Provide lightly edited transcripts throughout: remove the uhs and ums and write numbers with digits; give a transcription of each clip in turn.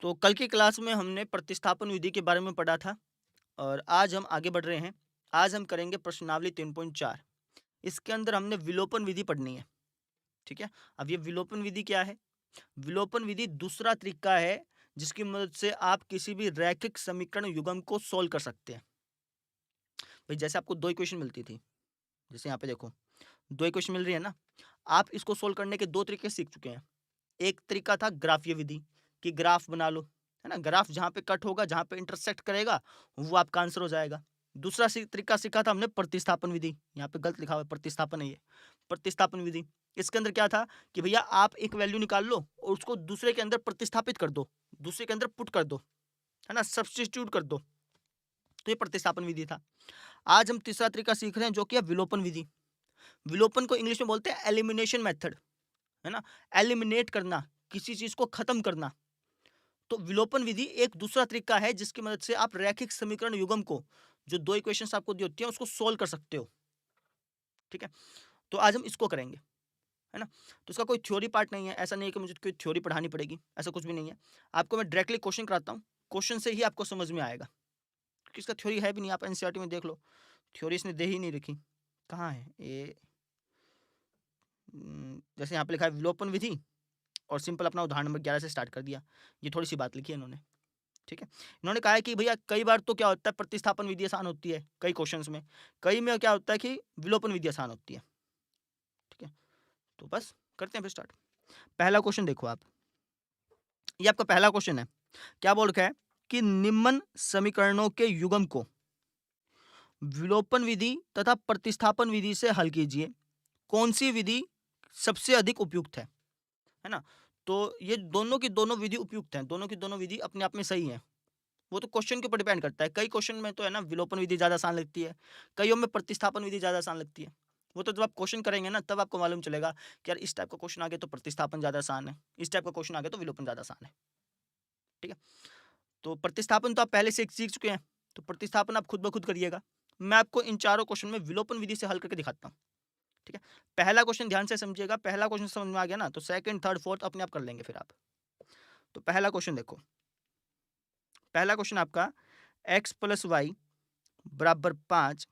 तो कल की क्लास में हमने प्रतिस्थापन विधि के बारे में पढ़ा था और आज हम आगे बढ़ रहे हैं। आज हम करेंगे प्रश्नावली 3.4। इसके अंदर हमने विलोपन विधि पढ़नी है, ठीक है? अब ये विलोपन विधि क्या है? विलोपन विधि दूसरा तरीका है जिसकी मदद से आप किसी भी रैखिक समीकरण युग्म को सोल्व कर सकते हैं। भाई जैसे आपको 2 इक्वेशन मिलती थी, जैसे यहाँ पे देखो 2 इक्वेशन मिल रही है ना, आप इसको सोल्व करने के 2 तरीके सीख चुके हैं। एक तरीका था ग्राफीय विधि कि ग्राफ बना लो, है ना? ग्राफ जहाँ पे कट होगा, जहाँ पे इंटरसेक्ट करेगा, वो आपका आंसर हो जाएगा। दूसरा तरीका सीखा था हमने प्रतिस्थापन विधि। यहाँ पे गलत लिखा हुआ है, प्रतिस्थापन है ये, प्रतिस्थापन विधि। इसके अंदर क्या था कि भैया आप एक वैल्यू निकाल लो और उसको दूसरे के अंदर प्रतिस्थापित कर दो, दूसरे के अंदर पुट कर दो, है ना? सब्स्टिट्यूट कर दो। तो ये प्रतिस्थापन विधि था। आज हम तीसरा तरीका सीख रहे हैं जो कि है विलोपन विधि। विलोपन को इंग्लिश में बोलते हैं एलिमिनेशन मेथड, है ना? एलिमिनेट करना, किसी चीज को खत्म करना। तो विलोपन विधि एक दूसरा तरीका है जिसकी मदद से आप रैखिक समीकरण युग्म को, जो 2 इक्वेशंस आपको दी होती हैं, उसको सोल्व कर सकते हो, ठीक है? तो आज हम इसको करेंगे, है ना? तो इसका कोई थ्योरी पार्ट नहीं है, ऐसा नहीं है कि मुझे कोई थ्योरी पढ़ानी पड़ेगी, ऐसा कुछ भी नहीं है। आपको मैं डायरेक्टली क्वेश्चन कराता हूँ, क्वेश्चन से ही आपको समझ में आएगा, क्योंकि इसका थ्योरी है भी नहीं। आप एनसीईआरटी में देख लो, थ्योरी इसने दे ही नहीं रखी। कहाँ है ये? जैसे यहाँ पे लिखा है विलोपन विधि और सिंपल अपना उदाहरण नंबर 11 से स्टार्ट कर दिया। ये थोड़ी सी बात लिखी है इन्होंने, ठीक है? इन्होंने कहा है कि भैया कई बार तो क्या होता है, प्रतिस्थापन विधि आसान होती है कई क्वेश्चंस में, कई में क्या होता है कि विलोपन विधि आसान होती है, ठीक है? तो बस करते हैं फिर स्टार्ट। पहला क्वेश्चन देखो आप, ये आपका पहला क्वेश्चन है। क्या बोल रखा है कि निम्न समीकरणों के युग्म को विलोपन विधि तथा प्रतिस्थापन विधि से हल कीजिए, कौन सी विधि सबसे अधिक उपयुक्त है ना? तो ये दोनों की दोनों विधि उपयुक्त हैं, दोनों की दोनों विधि अपने आप में सही है। वो तो क्वेश्चन के ऊपर डिपेंड करता है। कई क्वेश्चन में तो है ना विलोपन विधि ज़्यादा आसान लगती है, कईयों में प्रतिस्थापन विधि ज़्यादा आसान लगती है। वो तो जब आप क्वेश्चन करेंगे ना तब आपको मालूम चलेगा कि यार इस टाइप का क्वेश्चन आ गया तो प्रतिस्थापन ज़्यादा आसान है, इस टाइप का क्वेश्चन आ गया तो विलोपन ज़्यादा आसान है, ठीक है? तो प्रतिस्थापन तो आप पहले से सीख चुके हैं, तो प्रतिस्थापन आप खुद ब खुद करिएगा। मैं आपको इन चारों क्वेश्चन में विलोपन विधि से हल करके दिखाता हूँ, ठीक है? पहला क्वेश्चन ध्यान से समझिएगा, पहला क्वेश्चन समझ में आ गया ना तो सेकंड, थर्ड, फोर्थ अपने आप कर लेंगे फिर आप। तो पहला क्वेश्चन देखो, पहला क्वेश्चन आपका x प्लस वाई बराबर 5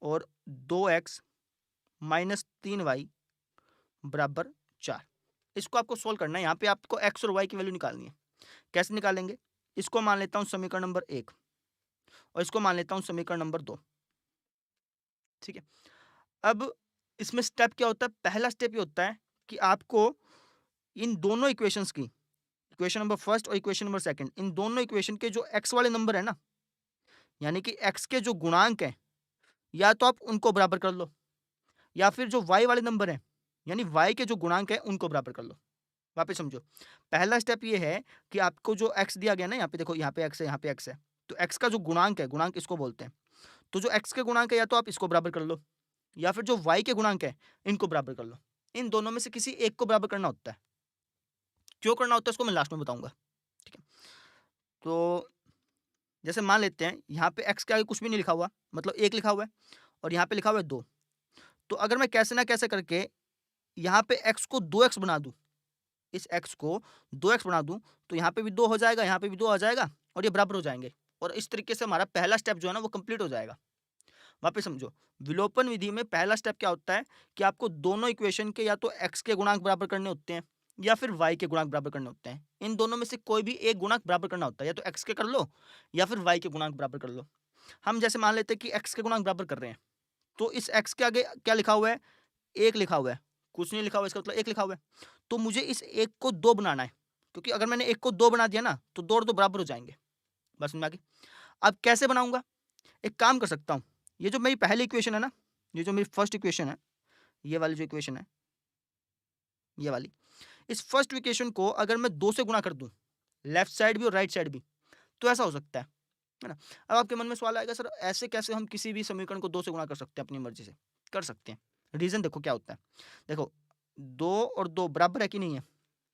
और 2x माइनस 3y बराबर 4। इसको आपको सोल्व करना है। यहाँ पे आपको x और y की वैल्यू निकालनी है। कैसे निकालेंगे? इसको मान लेता हूँ समीकरण नंबर 1 और इसको मान लेता हूँ समीकरण नंबर 2, ठीक है? अब इसमें स्टेप क्या होता है? पहला स्टेप ये होता है कि आपको इन दोनों इक्वेशंस की, इक्वेशन नंबर फर्स्ट और इक्वेशन नंबर सेकंड, इन दोनों इक्वेशन के जो x वाले नंबर है ना, यानी कि x के जो गुणांक हैं, या तो आप उनको बराबर कर लो या फिर जो y वाले नंबर हैं, यानी y के जो गुणांक हैं उनको बराबर कर लो। वापस समझो, पहला स्टेप ये है कि आपको जो x दिया गया ना, यहाँ पे देखो, यहाँ पे x है, यहाँ पे x है, तो x का जो गुणांक है, गुणांक इसको बोलते हैं। तो जो x के गुणांक है या तो आप इसको बराबर कर लो या फिर जो y के गुणांक है इनको बराबर कर लो। इन दोनों में से किसी एक को बराबर करना होता है। क्यों करना होता है इसको मैं लास्ट में बताऊंगा, ठीक है? तो जैसे मान लेते हैं यहाँ पे x के आगे कुछ भी नहीं लिखा हुआ, मतलब 1 लिखा हुआ है और यहाँ पे लिखा हुआ है 2। तो अगर मैं कैसे ना कैसे करके यहाँ पे x को 2x बना दूं, इस x को 2x बना दूं, तो यहाँ पे भी 2 हो जाएगा, यहाँ पे भी 2 आ जाएगा और ये बराबर हो जाएंगे और इस तरीके से हमारा पहला स्टेप जो है ना वो कंप्लीट हो जाएगा। वापस समझो, विलोपन विधि में पहला स्टेप क्या होता है कि आपको दोनों इक्वेशन के या तो x के गुणांक बराबर करने होते हैं या फिर y के गुणांक बराबर करने होते हैं। इन दोनों में से कोई भी एक गुणांक बराबर करना होता है, या तो x के कर लो या फिर y के गुणांक बराबर कर लो। हम जैसे मान लेते हैं कि x के गुणांक बराबर कर रहे हैं, तो इस x के आगे क्या लिखा हुआ है? 1 लिखा हुआ है, कुछ नहीं लिखा हुआ, इसका मतलब 1 लिखा हुआ है। तो मुझे इस 1 को 2 बनाना है, क्योंकि अगर मैंने 1 को 2 बना दिया ना तो 2 और 2 बराबर हो जाएंगे। बस समझ में आ गई? अब कैसे बनाऊंगा? एक काम कर सकता हूँ, ये जो मेरी पहली इक्वेशन है ना, ये जो मेरी फर्स्ट इक्वेशन है, ये वाली जो इक्वेशन है, ये वाली, इस फर्स्ट इक्वेशन को अगर मैं 2 से गुणा कर दूं, लेफ्ट साइड भी और राइट साइड भी, तो ऐसा हो सकता है ना? अब आपके मन में सवाल आएगा, सर ऐसे कैसे हम किसी भी समीकरण को 2 से गुणा कर सकते हैं? अपनी मर्जी से कर सकते हैं। रीजन देखो क्या होता है। देखो, 2 और 2 बराबर है कि नहीं है?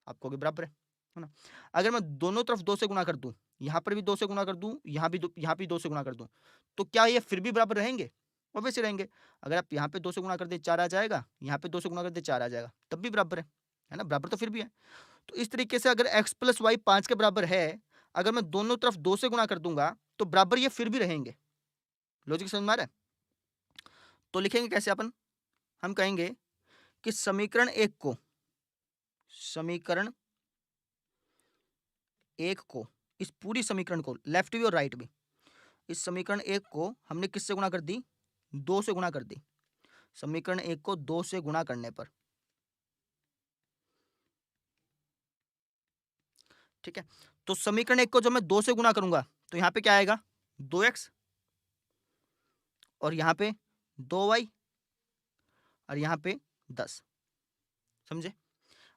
आप कहोगे बराबर है ना? अगर मैं दोनों तरफ 2 से गुणा कर दूं, यहाँ पर भी 2 से गुणा कर दूं, यहाँ भी 2 से गुणा कर दूं, तो क्या ये फिर भी बराबर रहेंगे? ऑब्वियसली रहेंगे। अगर आप यहाँ पे 2 से गुणा कर दें 4 आ जाएगा, यहाँ पे 2 से गुणा कर दें 4 आ जाएगा, तब भी बराबर है ना? बराबर तो फिर भी है। तो इस तरीके से अगर x प्लस वाई 5 के बराबर है, अगर मैं दोनों तरफ 2 से गुणा कर दूंगा तो बराबर ये फिर भी रहेंगे। लॉजिक समझ में आ रहा है? तो लिखेंगे कैसे अपन? हम कहेंगे कि समीकरण एक को इस पूरी समीकरण को, लेफ्ट भी और राइट भी, इस समीकरण एक को हमने किससे गुणा कर दी? 2 से गुणा कर दी। समीकरण एक को 2 से गुणा करने पर, ठीक है, तो समीकरण एक को जब मैं 2 से गुणा करूंगा तो यहां पे क्या आएगा? 2x, और यहां पे 2y, और यहां पे 10। समझे?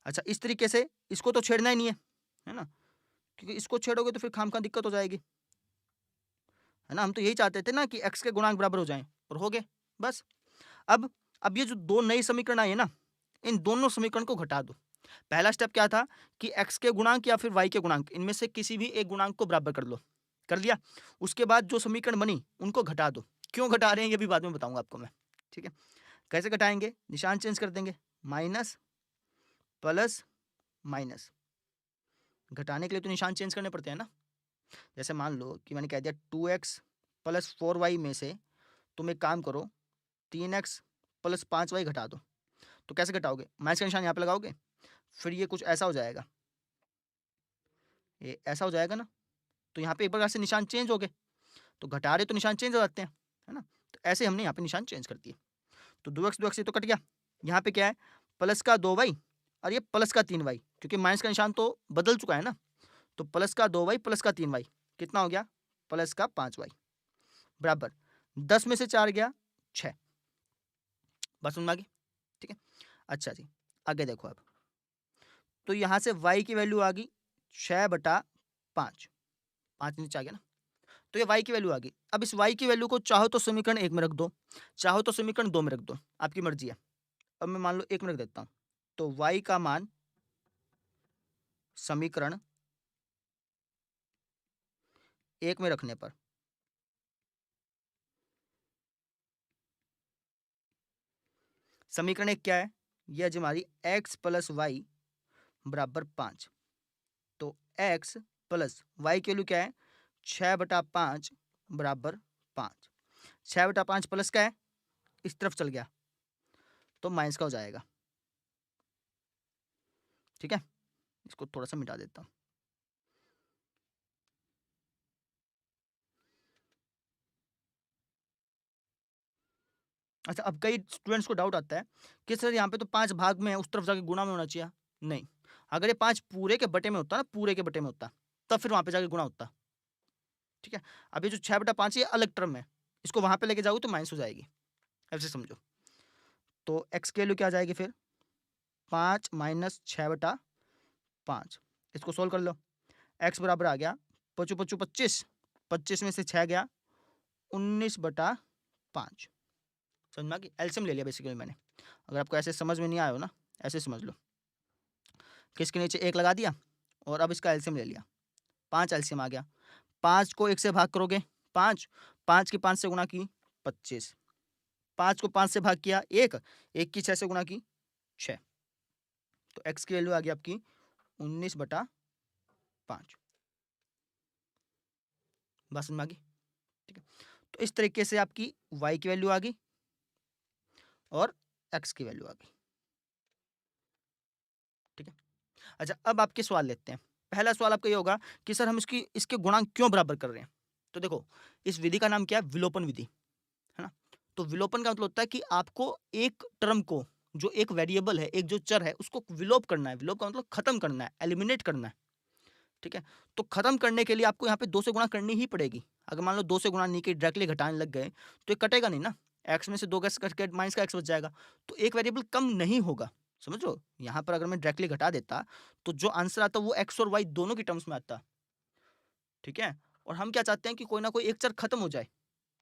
अच्छा, इस तरीके से इसको तो छेड़ना ही नहीं है ना, क्योंकि इसको छेड़ोगे तो फिर खामखा दिक्कत हो जाएगी, है ना। हम तो यही चाहते थे ना कि x के गुणांक बराबर हो जाएं, और हो गए, बस। अब ये जो दो नई समीकरण आई है ना, इन दोनों समीकरण को घटा दो। पहला स्टेप क्या था कि x के गुणांक या फिर y के गुणांक, इनमें से किसी भी एक गुणांक को बराबर कर लो, कर लिया। उसके बाद जो समीकरण बनी उनको घटा दो। क्यों घटा रहे हैं ये भी बाद में बताऊंगा आपको मैं, ठीक है। कैसे घटाएंगे? निशान चेंज कर देंगे, माइनस प्लस माइनस। घटाने के लिए तो निशान चेंज करने पड़ते हैं ना। जैसे मान लो कि मैंने कह दिया 2x प्लस 4y में से तुम एक काम करो, 3x प्लस 5y घटा दो। तो कैसे घटाओगे? माइनस का निशान यहाँ पे लगाओगे, फिर ये कुछ ऐसा हो जाएगा, ये ऐसा हो जाएगा ना। तो यहाँ पे एक प्रकार से निशान चेंज हो गए, तो घटा रहे तो निशान चेंज हो जाते हैं, है ना। तो ऐसे हमने यहाँ पे निशान चेंज कर दिए। तो 2x तो कट गया। यहाँ पे क्या है? प्लस का 2y और ये प्लस का 3y, क्योंकि माइनस का निशान तो बदल चुका है ना। तो प्लस का 2y प्लस का 3y कितना हो गया? प्लस का 5y, बराबर 10 में से 4 गया 6। बस समझ में आ गई, ठीक है। अच्छा जी, आगे देखो अब। तो यहाँ से y की वैल्यू आ गई 6/5, 5 नीचे आ गया ना। तो ये y की वैल्यू आ गई। अब इस y की वैल्यू को चाहो तो समीकरण 1 में रख दो, चाहो तो समीकरण 2 में रख दो, आपकी मर्जी है। अब मैं मान लो 1 में रख देता हूँ, तो y का मान समीकरण 1 में रखने पर समीकरण 1 क्या है? ये है हमारी x प्लस वाई बराबर 5। तो x प्लस वाई की वैल्यू क्या है? 6/5 बराबर 5। 6/5 प्लस का है, इस तरफ चल गया तो माइनस का हो जाएगा, ठीक है। इसको थोड़ा सा मिटा देता हूं। अच्छा, अब कई स्टूडेंट्स को डाउट आता है कि सर यहाँ पे तो 5 भाग में है, उस तरफ जाके गुणा में होना चाहिए। नहीं, अगर ये 5 पूरे के बटे में होता ना, पूरे के बटे में होता, तब फिर वहां पे जाके गुणा होता, ठीक है। अब ये जो 6/5 ये अलग टर्म है, इसको वहां पे लेके जाओगे तो माइनस हो जाएगी, ऐसे समझो। तो एक्स की वैल्यू क्या आ जाएगी फिर? 5 माइनस 6/5। इसको सोल्व कर लो। एक्स बराबर आ गया 5 5 25, 25 में से 6 गया 19/5। समझ में आ गई? एलसीएम ले लिया बेसिकली मैंने। अगर आपको ऐसे समझ में नहीं आया हो ना, ऐसे समझ लो कि इसके नीचे 1 लगा दिया और अब इसका एलसीएम ले लिया, 5 एलसीएम आ गया। 5 को 1 से भाग करोगे 5, 5 की 5 से गुणा की 25, 5 को 5 से भाग किया 1, 1 की 6 से गुणा की 6। तो एक्स की वैल्यू आ गई आपकी 19/5। बात समझ में आ गई, ठीक है। तो इस तरीके से आपकी y की वैल्यू आ गई और x की वैल्यू आ गई, ठीक है। अच्छा, अब आपके सवाल लेते हैं। पहला सवाल आपका ये होगा कि सर हम इसके गुणांक क्यों बराबर कर रहे हैं? तो देखो, इस विधि का नाम क्या है? विलोपन विधि, है ना। तो विलोपन का मतलब होता है कि आपको एक टर्म को, जो एक वेरिएबल है, एक जो चर है, उसको विलोप करना है। विलोप का मतलब खत्म करना है, एलिमिनेट करना है, ठीक है। तो खत्म करने के लिए आपको यहाँ पे 2 से गुणा करनी ही पड़ेगी। अगर मान लो 2 से गुणा नहीं की, डायरेक्टली घटाने लग गए तो ये कटेगा नहीं ना। एक्स में से 2 गैस कट के माइनस का एक्स बच जाएगा, तो एक वेरिएबल कम नहीं होगा, समझ लो। यहाँ पर अगर मैं डायरेक्टली घटा देता तो जो आंसर आता वो एक्स और वाई दोनों की टर्म्स में आता, ठीक है। और हम क्या चाहते हैं कि कोई ना कोई एक चर खत्म हो जाए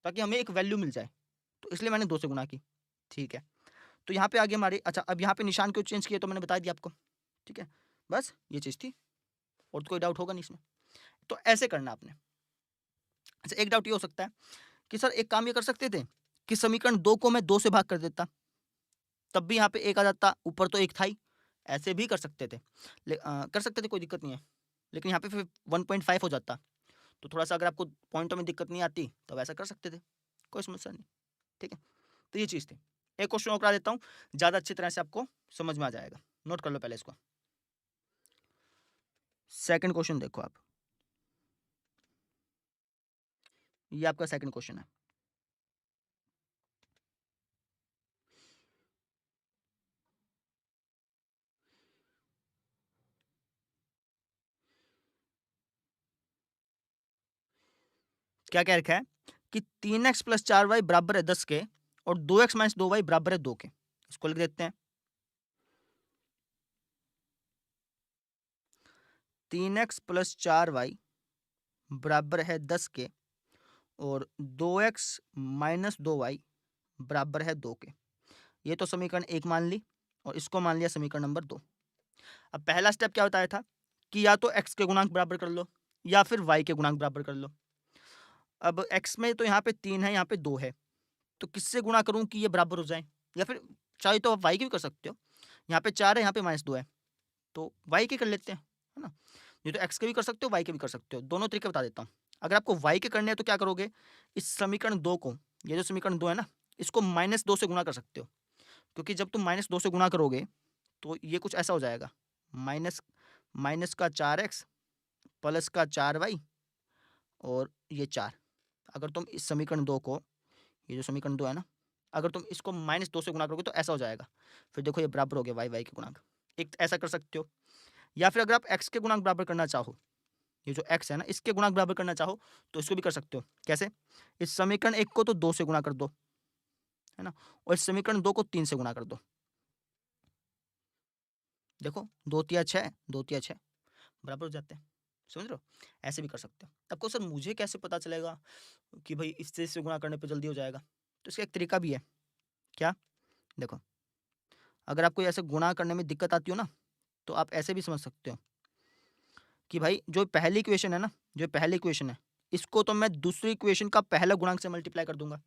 ताकि हमें एक वैल्यू मिल जाए, तो इसलिए मैंने 2 से गुणा की, ठीक है। तो यहाँ पे आगे हमारे, अच्छा अब यहाँ पे निशान क्यों चेंज किया तो मैंने बता दिया आपको, ठीक है। बस ये चीज़ थी, और तो कोई डाउट होगा नहीं इसमें। तो ऐसे करना आपने। अच्छा, एक डाउट ये हो सकता है कि सर एक काम ये कर सकते थे कि समीकरण 2 को मैं 2 से भाग कर देता, तब भी यहाँ पे 1 आ जाता, ऊपर तो 1 था ही, ऐसे भी कर सकते थे, कर सकते थे, कोई दिक्कत नहीं है, लेकिन यहाँ पे फिर 1.5 हो जाता। तो थोड़ा सा अगर आपको पॉइंटों में दिक्कत नहीं आती तो ऐसा कर सकते थे, कोई समस्या नहीं। ठीक है, तो ये चीज़ थी। एक क्वेश्चन और करा देता हूँ, ज़्यादा अच्छी तरह से आपको समझ में आ जाएगा। नोट कर लो पहले इसको। सेकंड क्वेश्चन देखो आप, ये आपका सेकंड क्वेश्चन है। क्या कह रखा है कि 3x प्लस 4y बराबर है 10 के और 2x माइनस 2y बराबर है 2 के। इसको लिख देते हैं। 3x प्लस 4y बराबर है 10 के और 2x माइनस 2y बराबर है 2 के। ये तो समीकरण 1 मान ली और इसको मान लिया समीकरण नंबर 2। अब पहला स्टेप क्या बताया था कि या तो x के गुणांक बराबर कर लो या फिर y के गुणांक बराबर कर लो। अब x में तो यहाँ पे 3 है, यहाँ पे 2 है, तो किससे गुणा करूं कि ये बराबर हो जाए, या फिर चाहे तो आप y की भी कर सकते हो। यहाँ पे 4 है, यहाँ पे -2 है, तो y के कर लेते हैं, है ना। ये तो x के भी कर सकते हो, y के भी कर सकते हो, दोनों तरीके बता देता हूँ। अगर आपको y के करने हैं तो क्या करोगे, इस समीकरण 2 को, ये जो समीकरण 2 है ना, इसको -2 से गुणा कर सकते हो, क्योंकि जब तुम -2 से गुणा करोगे तो ये कुछ ऐसा हो जाएगा, माइनस माइनस का 4x प्लस का 4y और ये 4। अगर तुम इस समीकरण 2 को, ये जो समीकरण 2 है ना, अगर तुम इसको -2 से गुणा करोगे तो ऐसा हो जाएगा। फिर देखो ये बराबर हो गया y के गुणांक। एक ऐसा कर सकते हो, या फिर अगर आप x के गुणांक बराबर करना चाहो, ये जो x है ना, इसके गुणांक बराबर करना चाहो तो इसको भी कर सकते हो। कैसे, इस समीकरण 1 को तो 2 से गुणा कर दो, है ना, और इस समीकरण 2 को 3 से गुणा कर दो। देखो 2 तिया 6, 2 तिया 6 बराबर हो जाते हैं। समझ रहे हो, ऐसे भी कर सकते हो। आपको सर मुझे कैसे पता चलेगा कि भाई इससे से गुणा करने पे जल्दी हो जाएगा, तो इसका एक तरीका भी है। क्या, देखो, अगर आपको ऐसे गुणा करने में दिक्कत आती हो ना, तो आप ऐसे भी समझ सकते हो कि भाई जो पहली इक्वेशन है ना, जो पहली इक्वेशन है, इसको तो मैं दूसरी इक्वेशन का पहला गुणांक से मल्टीप्लाई कर दूंगा।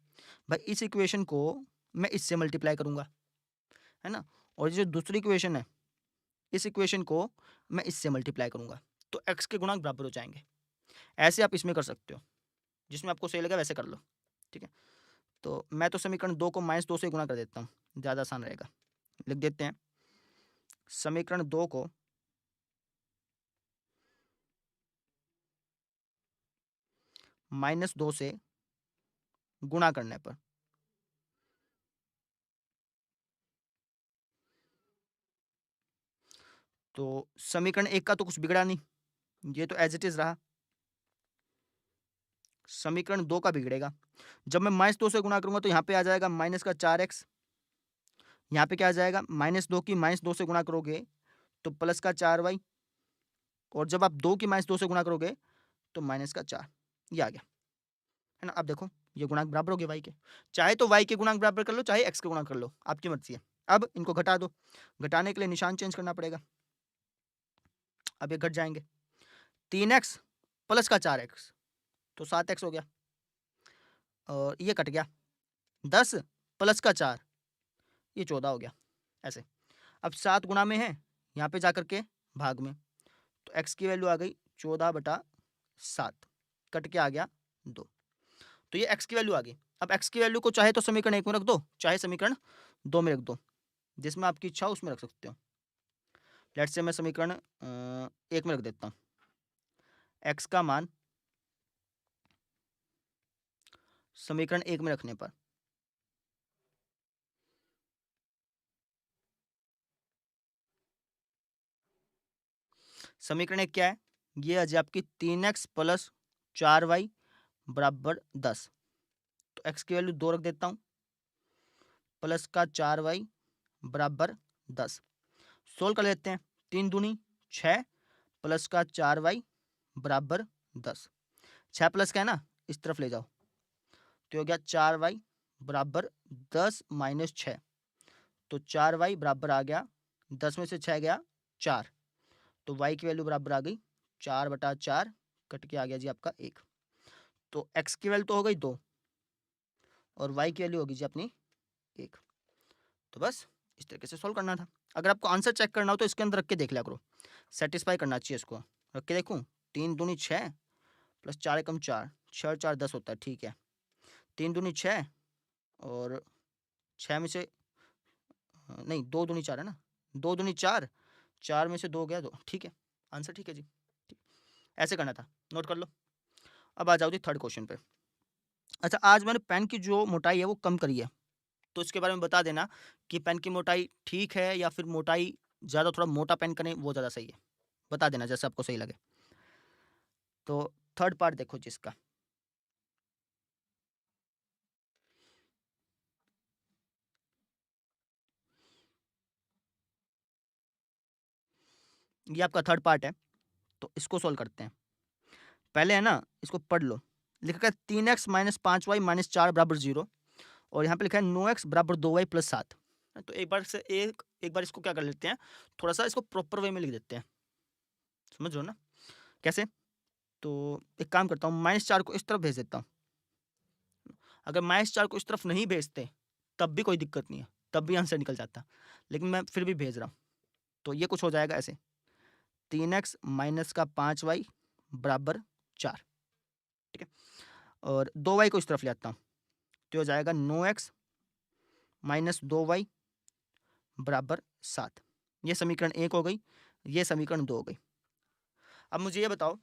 भाई इस इक्वेशन को मैं इससे मल्टीप्लाई करूंगा, है ना, और जो दूसरी इक्वेशन है, इस इक्वेशन को मैं इससे मल्टीप्लाई करूंगा, तो एक्स के गुणांक बराबर हो जाएंगे। ऐसे आप इसमें कर सकते हो, जिसमें आपको सही लगा वैसे कर लो। ठीक है, तो मैं तो समीकरण 2 को -2 से गुणा कर देता हूँ, ज़्यादा आसान रहेगा। लिख देते हैं, समीकरण 2 को -2 से गुणा करने पर तो समीकरण 1 का तो कुछ बिगड़ा नहीं, ये तो एज इट इज रहा। समीकरण 2 का बिगड़ेगा, जब मैं -2 से गुणा करूंगा तो यहाँ पे आ जाएगा माइनस का 4x, यहाँ पे क्या आ जाएगा, -2 की -2 से गुणा करोगे तो प्लस का 4y, और जब आप 2 की -2 से गुणा करोगे तो माइनस का 4, ये आ गया, है ना। अब देखो ये गुणांक बराबर हो गए y के, चाहे तो y के गुणांक बराबर कर लो, चाहे x के गुणांक कर लो, आपकी मर्जी है। अब इनको घटा दो, घटाने के लिए निशान चेंज करना पड़ेगा। अब ये घट जाएंगे, 3x प्लस का 4x तो 7x हो गया, और ये कट गया, 10 प्लस का 4 ये 14 हो गया। ऐसे अब 7 गुणा में है, यहाँ पे जाकर के भाग में, तो x की वैल्यू आ गई 14/7, कट के आ गया 2, तो ये x की वैल्यू आ गई। अब x की वैल्यू को चाहे तो समीकरण 1 में रख दो, चाहे समीकरण 2 में रख दो, जिसमें आपकी इच्छा हो उसमें रख सकते हो। लेट्स से मैं समीकरण 1 में रख देता हूँ। x का मान समीकरण 1 में रखने पर समीकरण 1 क्या है, ये आ जाए आपकी 3x प्लस 4y बराबर 10, तो x की वैल्यू 2 रख देता हूँ, प्लस का 4y बराबर 10। सोल्व कर लेते हैं, 3 दूनी 6 प्लस का 4y बराबर 10, 6 प्लस का है ना, इस तरफ ले जाओ, तो हो गया 4y बराबर 10 माइनस 6, तो 4y बराबर आ गया 10 में से 6 गया 4, तो y की वैल्यू बराबर आ गई 4/4, कट के आ गया जी आपका 1। तो x की वैल्यू तो हो गई 2 और y की वैल्यू होगी जी अपनी 1। तो बस इस तरीके से सॉल्व करना था। अगर आपको आंसर चेक करना हो तो इसके अंदर रख के देख लिया करो, सेटिस्फाई करना चाहिए इसको। रख के देखूँ, 3 दूनी 6 प्लस 4 एकम 4, 6 और 4 10 होता है, ठीक है। 3 दूनी 6 और 6 में से नहीं 2 दूनी 4 है ना, 2 दूनी 4, 4 में से 2 गया तो ठीक है, आंसर ठीक है जी। ठीक। ऐसे करना था, नोट कर लो। अब आ जाओ जी थर्ड क्वेश्चन पे। अच्छा, आज मैंने पेन की जो मोटाई है वो कम करी है, तो इसके बारे में बता देना कि पेन की मोटाई ठीक है या फिर मोटाई ज़्यादा थोड़ा मोटा पेन करें वो ज़्यादा सही है, बता देना जैसे आपको सही लगे। तो थर्ड पार्ट देखो जिसका, ये आपका थर्ड पार्ट है, तो इसको सोल्व करते हैं। पहले है ना, इसको पढ़ लो। लिखा है 3x माइनस 5y माइनस 4 बराबर 0, और यहाँ पे लिखा है 9x बराबर 2y प्लस 7। तो एक बार इसको क्या कर लेते हैं, थोड़ा सा इसको प्रॉपर वे में लिख देते हैं, समझ रहे हो ना कैसे। तो एक काम करता हूँ, -4 को इस तरफ भेज देता हूँ। अगर -4 को इस तरफ नहीं भेजते तब भी कोई दिक्कत नहीं है, तब भी आंसर निकल जाता, लेकिन मैं फिर भी भेज रहा हूँ। तो ये कुछ हो जाएगा ऐसे, 3x माइनस का 5y बराबर 4, ठीक है। और 2y को इस तरफ ले आता हूँ, तो हो जाएगा 9x माइनस 2y बराबर 7। ये समीकरण 1 हो गई, ये समीकरण 2 हो गई। अब मुझे ये बताओ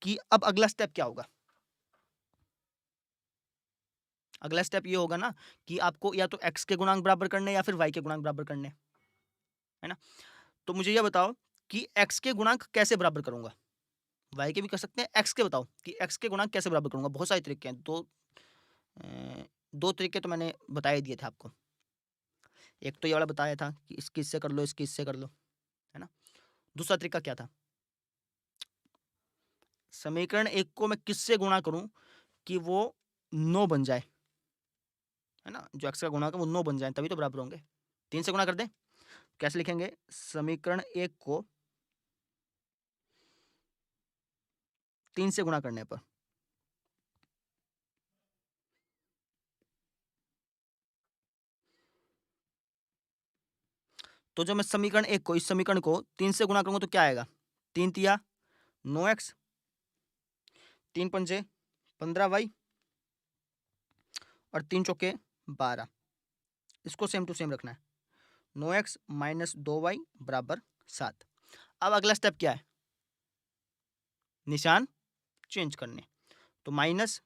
कि अब अगला स्टेप क्या होगा। अगला स्टेप ये होगा ना कि आपको या तो x के गुणांक बराबर करने या फिर y के गुणांक बराबर करने, है ना। तो मुझे ये बताओ कि x के गुणांक कैसे बराबर करूंगा। y के भी कर सकते हैं, x के बताओ कि x के गुणांक कैसे बराबर करूंगा। बहुत सारे तरीके हैं, दो तरीके तो मैंने बता ही दिए थे आपको। एक तो ये वाला बताया था कि इसकी इससे कर लो, इसकी इससे कर लो, है ना। दूसरा तरीका क्या था, समीकरण 1 को मैं किससे गुणा करूं कि वो 9 बन जाए, है ना। जो x का गुणांक है वो 9 बन जाए तभी तो बराबर होंगे। 3 से गुणा कर दें, कैसे लिखेंगे, समीकरण 1 को 3 से गुणा करने पर, तो जब मैं समीकरण 1 को, इस समीकरण को 3 से गुणा करूंगा तो क्या आएगा, 3 तिया 9x, 3 पंजे 15y और 3 चौके 12। इसको सेम टू सेम रखना है, 9x माइनस 2y बराबर 7। अब अगला स्टेप क्या है, निशान चेंज करने। तो माइनस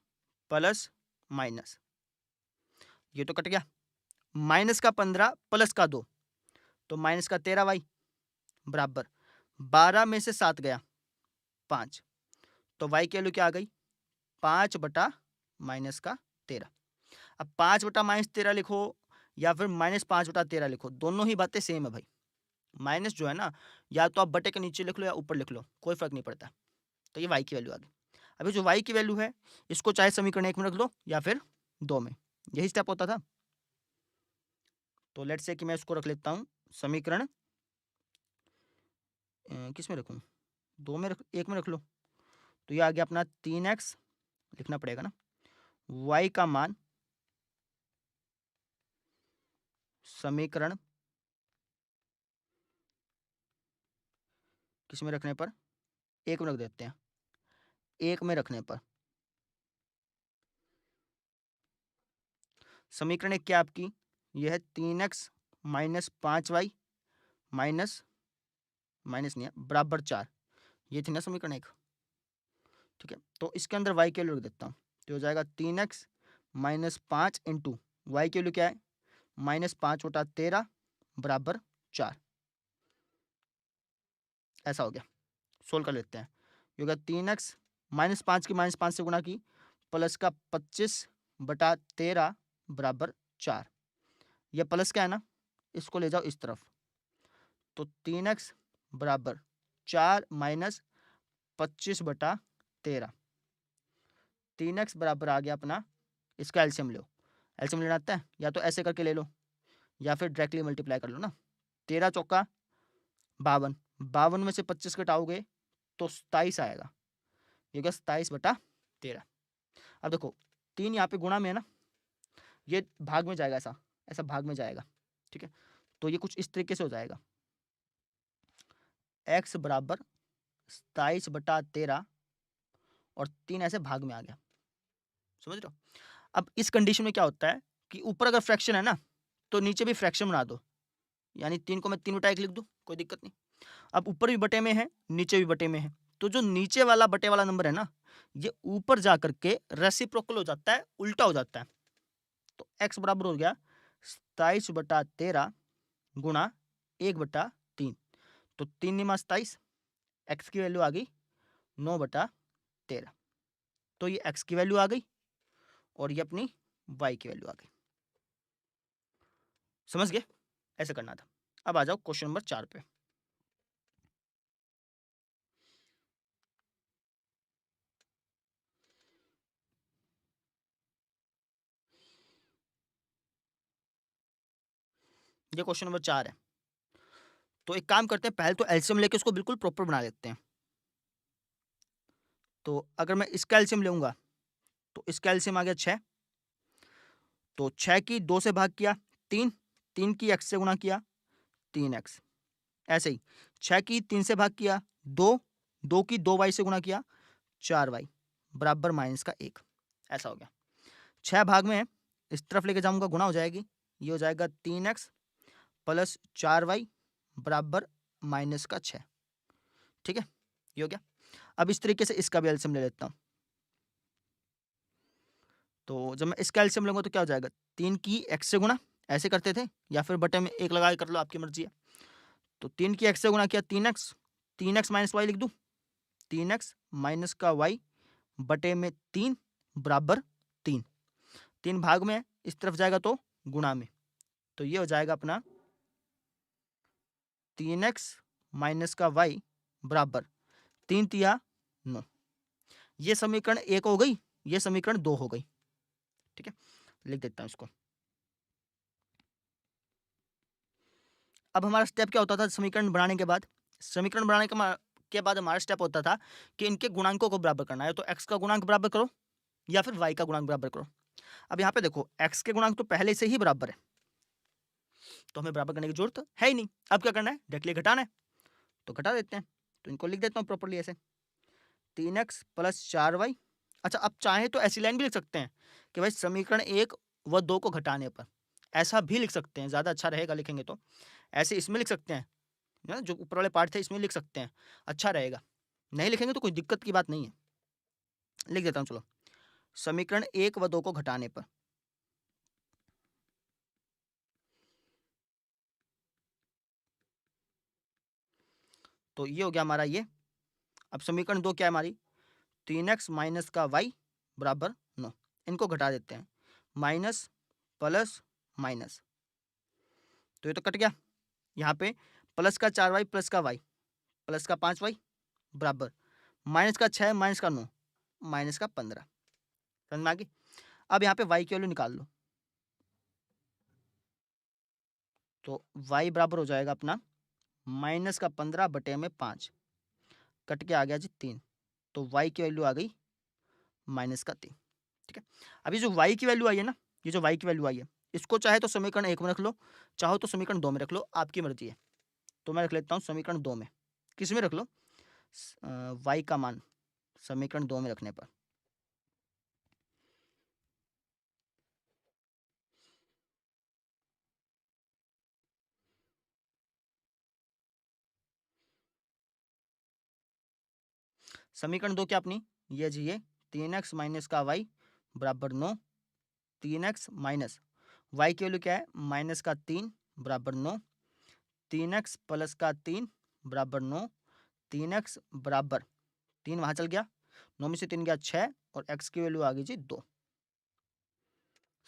प्लस माइनस, ये तो कट गया। माइनस का 15 प्लस का 2, तो माइनस का 13y बराबर 12 में से 7 गया 5, तो y की वैल्यू क्या आ गई, 5 बटा माइनस का 13। अब 5 बटा माइनस 13 लिखो या फिर -5 बटा 13 लिखो, दोनों ही बातें सेम है भाई। माइनस जो है ना, या तो आप बटे के नीचे लिख लो या ऊपर लिख लो, कोई फर्क नहीं पड़ता। तो ये y की वैल्यू आ गई। अभी जो y की वैल्यू है इसको चाहे समीकरण 1 में रख लो या फिर 2 में, यही स्टेप होता था। तो लेट्स से कि मैं इसको रख लेता हूँ समीकरण किस में रखूँ, 2 में रख, 1 में रख लो। तो ये आ गया अपना 3x, लिखना पड़ेगा ना, y का मान समीकरण किस में रखने पर, 1 में रख देते हैं, 1 में रखने पर समीकरण 1 क्या आपकी, यह है 3x minus 5y minus minus नहीं है बराबर 4, ये थी ना समीकरण 1, ठीक है। तो इसके अंदर y की वैल्यू रख देता हूँ, तो हो जाएगा 3x माइनस 5 इंटू वाई की वैल्यू क्या है, -5 बटा 13 बराबर 4। ऐसा हो गया, सोल्व कर लेते हैं। ये होगा 3x -5 की -5 से गुणा की, प्लस का 25 बटा 13 बराबर 4। ये प्लस क्या है ना, इसको ले जाओ इस तरफ, तो 3x बराबर 4 माइनस 25 बटा 13, 3x बराबर आ गया अपना, इसका एलसीएम लो, एलसीएम लेना आता है या तो ऐसे करके ले लो या फिर डायरेक्टली मल्टीप्लाई कर लो ना। 13 चौका 52, 52 में से 25 घटाओगे तो 27 आएगा, ये होगा 27 बटा 13। अब देखो 3 यहाँ पे गुणा में है ना, ये भाग में जाएगा, ऐसा ऐसा भाग में जाएगा, ठीक है। तो ये कुछ इस तरीके से हो जाएगा, x बराबर 27/13 और 3 ऐसे भाग में आ गया। समझ रहे हो? अब इस कंडीशन में क्या होता है कि ऊपर अगर फ्रैक्शन है ना, तो नीचे भी फ्रैक्शन बना दो, यानी 3 को मैं 3/1 लिख दूं, कोई दिक्कत नहीं। अब ऊपर भी बटे में है, नीचे भी बटे में है, तो जो नीचे वाला बटे वाला नंबर है ना, ये ऊपर जा करके रेसिप्रोकल हो जाता है, उल्टा हो जाता है। तो x बराबर हो गया 27/13 गुणा 1/3। तो 3 निमा 27, x की वैल्यू आ गई 9/13। तो ये x की वैल्यू आ गई और ये अपनी y की वैल्यू आ गई। समझ गए? ऐसे करना था। अब आ जाओ क्वेश्चन नंबर 4 पे। ये क्वेश्चन नंबर 4 है। तो एक काम करते हैं, पहले तो एलसीएम लेके उसको बिल्कुल प्रॉपर बना लेते हैं। तो अगर मैं इसका एलसीएम लूंगा तो इसका एलसीएम आ गया 6। तो 6 की 2 से भाग किया 3, 3 की x से गुणा किया 3x। ऐसे ही 6 की 3 से भाग किया 2, 2 की 2y से गुणा किया 4y बराबर -1। ऐसा हो गया। 6 भाग में है, इस तरफ लेके जाऊंगा गुणा हो जाएगी, ये हो जाएगा 3x प्लस 4y बराबर -6। ठीक है, ये हो गया। अब इस तरीके से इसका भी एलसीएम ले लेता हूं। तो जब मैं इसका एलसीएम लूंगा तो क्या हो जाएगा, 3 की x से गुणा ऐसे करते थे, या फिर बटे में 1 लगा के कर लो, आपकी मर्जी है। तो 3 की x से गुणा किया 3x, 3x माइनस वाई लिख दूं, 3x माइनस का y बटे में 3 बराबर 3। 3 भाग में है, इस तरफ जाएगा तो गुणा में, तो ये हो जाएगा अपना 3x माइनस का y बराबर 3 तिया 9। ये समीकरण 1 हो गई, ये समीकरण 2 हो गई। ठीक है, लिख देता हूं इसको। अब हमारा स्टेप क्या होता था समीकरण बनाने के बाद? समीकरण बनाने के बाद हमारा स्टेप होता था कि इनके गुणांकों को बराबर करना है। तो x का गुणांक बराबर करो या फिर y का गुणांक बराबर करो। अब यहाँ पे देखो x के गुणांक तो पहले से ही बराबर है, तो हमें बराबर करने की जरूरत है ही नहीं। अब क्या करना है, डायरेक्टली घटाना है, तो घटा देते हैं। तो इनको लिख देता हूँ प्रॉपर्ली ऐसे, 3x प्लस 4y। अच्छा, अब चाहे तो ऐसी लाइन भी लिख सकते हैं कि भाई समीकरण 1 व 2 को घटाने पर, ऐसा भी लिख सकते हैं, ज़्यादा अच्छा रहेगा लिखेंगे तो। ऐसे इसमें लिख सकते हैं ना, जो ऊपर वाले पार्ट थे इसमें लिख सकते हैं, अच्छा रहेगा। नहीं लिखेंगे तो कोई दिक्कत की बात नहीं है, लिख देता हूँ चलो। समीकरण 1 व 2 को घटाने पर, तो ये हो गया हमारा ये। अब समीकरण 2 क्या है हमारी, 3x माइनस का y बराबर 9। इनको घटा देते हैं, माइनस प्लस माइनस, तो ये तो कट गया। यहाँ पे प्लस का 4y प्लस का y प्लस का 5y बराबर माइनस का 6 माइनस का 9 माइनस का 15। समझ में आ गई? अब यहाँ पे y की वैल्यू निकाल लो, तो y बराबर हो जाएगा अपना माइनस का 15 बटे में 5, कट के आ गया जी 3। तो y की वैल्यू आ गई -3। ठीक है, अभी जो y की वैल्यू आई है ना, ये जो y की वैल्यू आई है, इसको चाहे तो समीकरण 1 में रख लो, चाहो तो समीकरण 2 में रख लो, आपकी मर्जी है। तो मैं रख लेता हूँ समीकरण 2 में। किस में रख लो, y का मान समीकरण 2 में रखने पर, समीकरण 2 क्या अपनी ये जी, ये 3x माइनस का y बराबर 9, 3x माइनस y की वैल्यू क्या है, -3 बराबर 9, 3x प्लस का 3 बराबर 9, 3x बराबर 3 वहाँ चल गया, 9 में से 3 गया 6, और x की वैल्यू आ गई जी 2।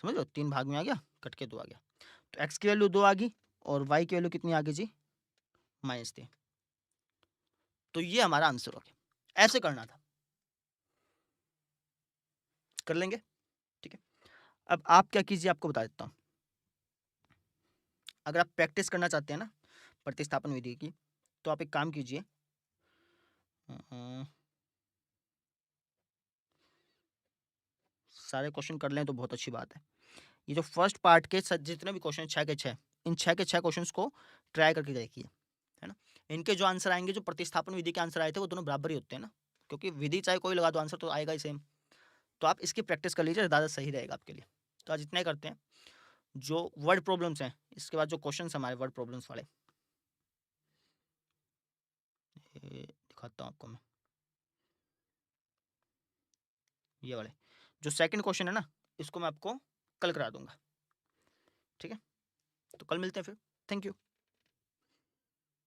समझ लो, 3 भाग में आ गया, कट के 2 आ गया। तो x की वैल्यू 2 आ गई और y की वैल्यू कितनी आ गई जी, -3। तो ये हमारा आंसर हो गया। ऐसे करना था, कर लेंगे। ठीक है, अब आप क्या कीजिए, आपको बता देता हूँ। अगर आप प्रैक्टिस करना चाहते हैं ना प्रतिस्थापन विधि की, तो आप एक काम कीजिए, सारे क्वेश्चन कर लें तो बहुत अच्छी बात है। ये जो फर्स्ट पार्ट के जितने भी क्वेश्चन 6 के 6, इन 6 के 6 क्वेश्चंस को ट्राई करके देखिए, है ना। इनके जो आंसर आएंगे, जो प्रतिस्थापन विधि के आंसर आए थे, वो दोनों बराबर ही होते हैं ना, क्योंकि विधि चाहे कोई लगा दो, आंसर तो आएगा ही सेम। तो आप इसकी प्रैक्टिस कर लीजिए, ज़्यादा सही रहेगा आपके लिए। तो आज इतना ही करते हैं। जो वर्ड प्रॉब्लम्स हैं, इसके बाद जो क्वेश्चन हमारे वर्ड प्रॉब्लम्स वाले, दिखाता हूँ आपको मैं, ये वाले जो सेकंड क्वेश्चन है ना, इसको मैं आपको कल करा दूंगा, ठीक है। तो कल मिलते हैं फिर, थैंक यू।